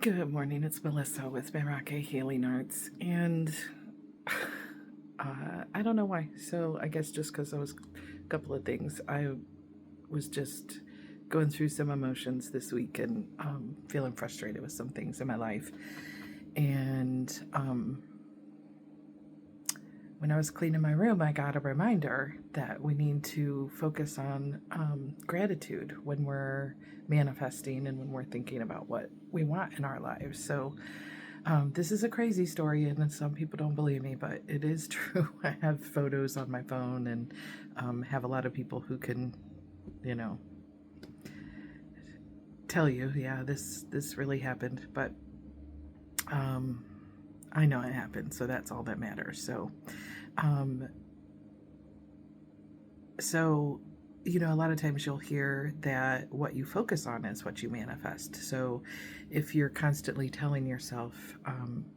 Good morning, it's Melissa with Meraki Healing Arts, and I don't know why. So I guess just because I was a couple of things. I was just going through some emotions this week and feeling frustrated with some things in my life. And when I was cleaning my room, I got a reminder that we need to focus on gratitude when we're manifesting and when we're thinking about what we want in our lives. So this is a crazy story, and some people don't believe me, but it is true. I have photos on my phone and have a lot of people who can, you know, tell you, yeah, this really happened. But I know it happened, so that's all that matters. Um, so a lot of times you'll hear that what you focus on is what you manifest. So if you're constantly telling yourself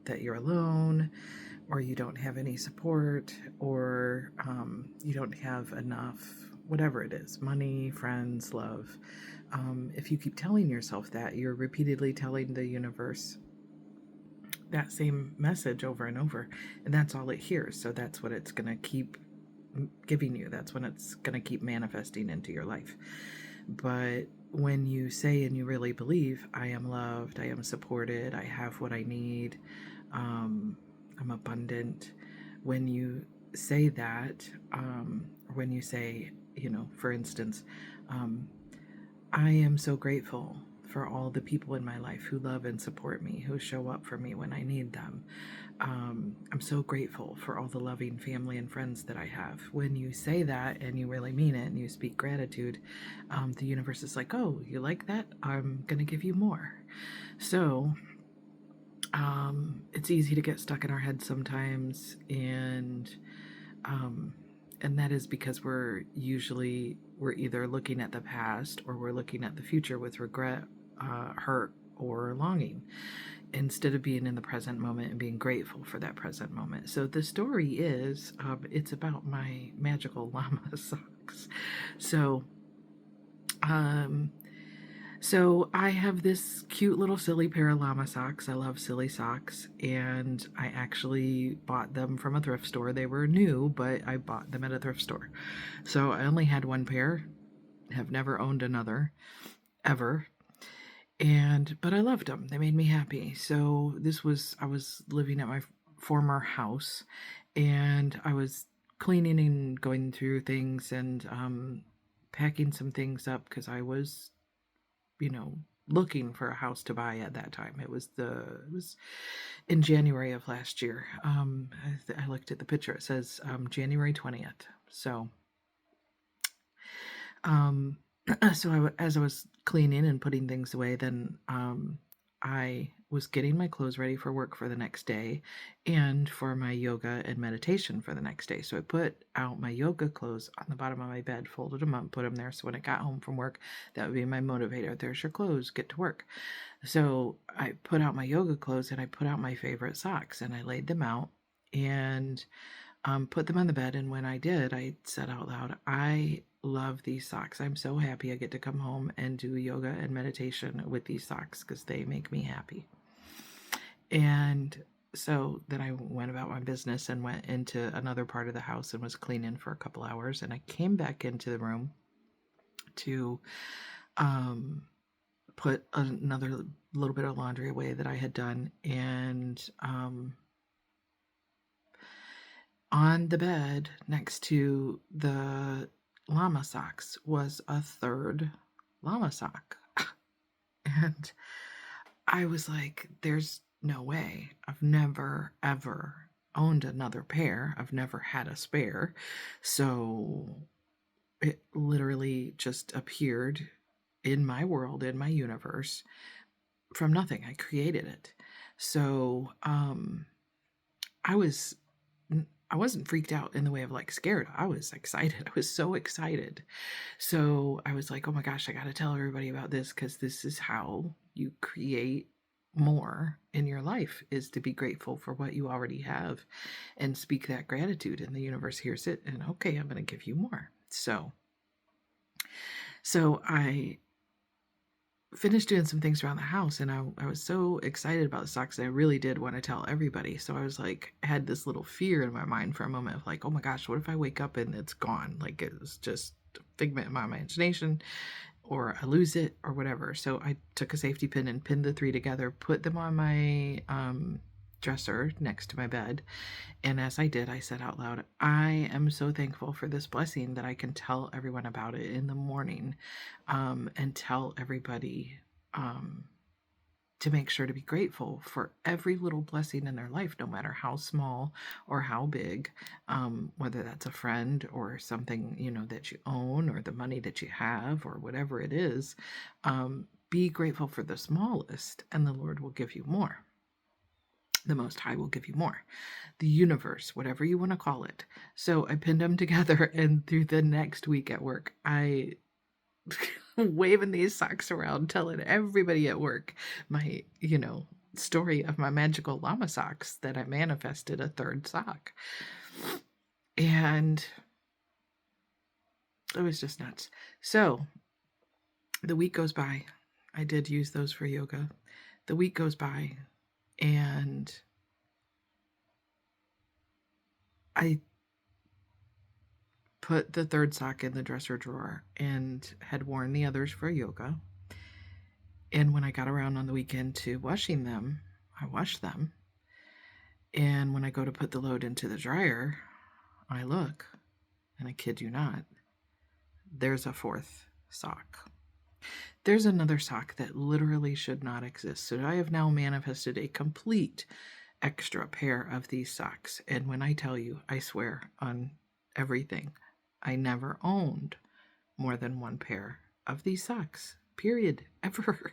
that you're alone, or you don't have any support, or you don't have enough, whatever it is, money, friends, love, if you keep telling yourself that, you're repeatedly telling the universe that same message over and over, and that's all it hears. So that's what it's going to keep giving you. That's when it's going to keep manifesting into your life. But when you say and you really believe, I am loved, I am supported, I have what I need, I'm abundant, when you say that, or when you say, for instance, I am so grateful for all the people in my life who love and support me, who show up for me when I need them. I'm so grateful for all the loving family and friends that I have. When you say that and you really mean it and you speak gratitude, the universe is like, oh, you like that? I'm going to give you more. So it's easy to get stuck in our heads sometimes, and that is because we're either looking at the past or we're looking at the future with regret, hurt, or longing, instead of being in the present moment and being grateful for that present moment. So the story is, it's about my magical llama socks. So I have this cute little silly pair of llama socks. I love silly socks, and I actually bought them from a thrift store. They were new, but I bought them at a thrift store. So I only had one pair, have never owned another, ever. But I loved them. They made me happy. So I was living at my former house, and I was cleaning and going through things and packing some things up because I was looking for a house to buy at that time. It was in January of last year. I looked at the picture. It says January 20th. So as I was cleaning and putting things away, then I was getting my clothes ready for work for the next day and for my yoga and meditation for the next day. So I put out my yoga clothes on the bottom of my bed, folded them up, put them there. So when I got home from work, that would be my motivator. There's your clothes, get to work. So I put out my yoga clothes and I put out my favorite socks and I laid them out and put them on the bed. And when I did, I said out loud, I love these socks. I'm so happy I get to come home and do yoga and meditation with these socks because they make me happy. And so then I went about my business and went into another part of the house and was cleaning for a couple hours. And I came back into the room to put another little bit of laundry away that I had done. And on the bed next to the llama socks was a third llama sock. And I was like, there's no way. I've never, ever owned another pair. I've never had a spare. So it literally just appeared in my world, in my universe, from nothing. I created it. So I wasn't freaked out in the way of like scared. I was excited. I was so excited. So I was like, oh my gosh, I got to tell everybody about this because this is how you create more in your life, is to be grateful for what you already have and speak that gratitude, and the universe hears it and okay, I'm going to give you more. So I finished doing some things around the house, and I was so excited about the socks. I really did want to tell everybody. So I was like, had this little fear in my mind for a moment of like, oh my gosh, what if I wake up and it's gone? Like it was just a figment of my imagination, or I lose it or whatever. So I took a safety pin and pinned the 3 together, put them on my dresser next to my bed. And as I did, I said out loud, I am so thankful for this blessing that I can tell everyone about it in the morning, and tell everybody to make sure to be grateful for every little blessing in their life, no matter how small or how big, whether that's a friend or something, that you own, or the money that you have, or whatever it is. Be grateful for the smallest, and the Lord will give you more. The Most High will give you more. The universe, whatever you want to call it. So I pinned them together, and through the next week at work, I waving these socks around, telling everybody at work my, story of my magical llama socks, that I manifested a 3rd sock. And it was just nuts. So the week goes by. I did use those for yoga. The week goes by, and I put the 3rd sock in the dresser drawer and had worn the others for yoga. And when I got around on the weekend to washing them, I washed them. And when I go to put the load into the dryer, I look, and I kid you not, there's a 4th sock. There's another sock that literally should not exist. So I have now manifested a complete extra pair of these socks. And when I tell you, I swear on everything, I never owned more than 1 pair of these socks, period, ever.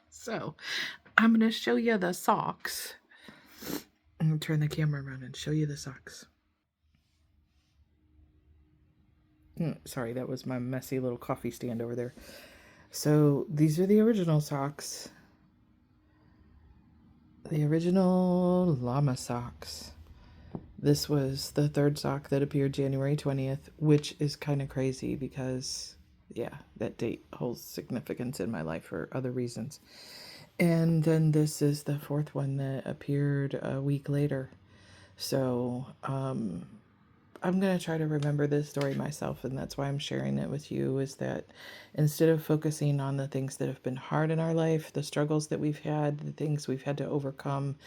So I'm going to show you the socks. I'm going to turn the camera around and show you the socks. Sorry, that was my messy little coffee stand over there. So these are the original socks. The original llama socks. This was the 3rd sock that appeared January 20th, which is kind of crazy because, yeah, that date holds significance in my life for other reasons. And then this is the 4th one that appeared a week later. So I'm going to try to remember this story myself, and that's why I'm sharing it with you, is that instead of focusing on the things that have been hard in our life, the struggles that we've had, the things we've had to overcome,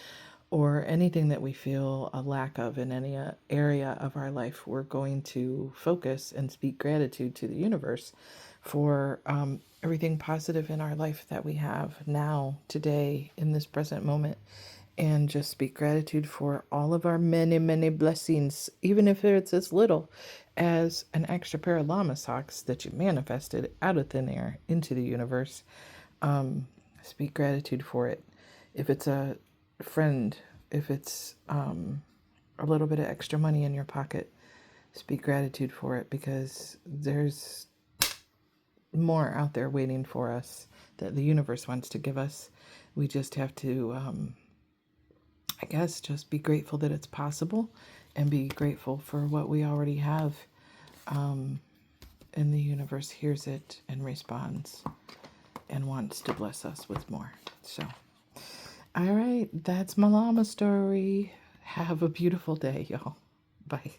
or anything that we feel a lack of in any area of our life, we're going to focus and speak gratitude to the universe for everything positive in our life that we have now, today, in this present moment. And just speak gratitude for all of our many, many blessings, even if it's as little as an extra pair of llama socks that you manifested out of thin air into the universe. Speak gratitude for it. If it's a friend, if it's a little bit of extra money in your pocket, speak gratitude for it, because there's more out there waiting for us that the universe wants to give us. We just have to I guess just be grateful that it's possible, and be grateful for what we already have. And the universe hears it and responds and wants to bless us with more. So, all right, that's my llama story. Have a beautiful day, y'all. Bye.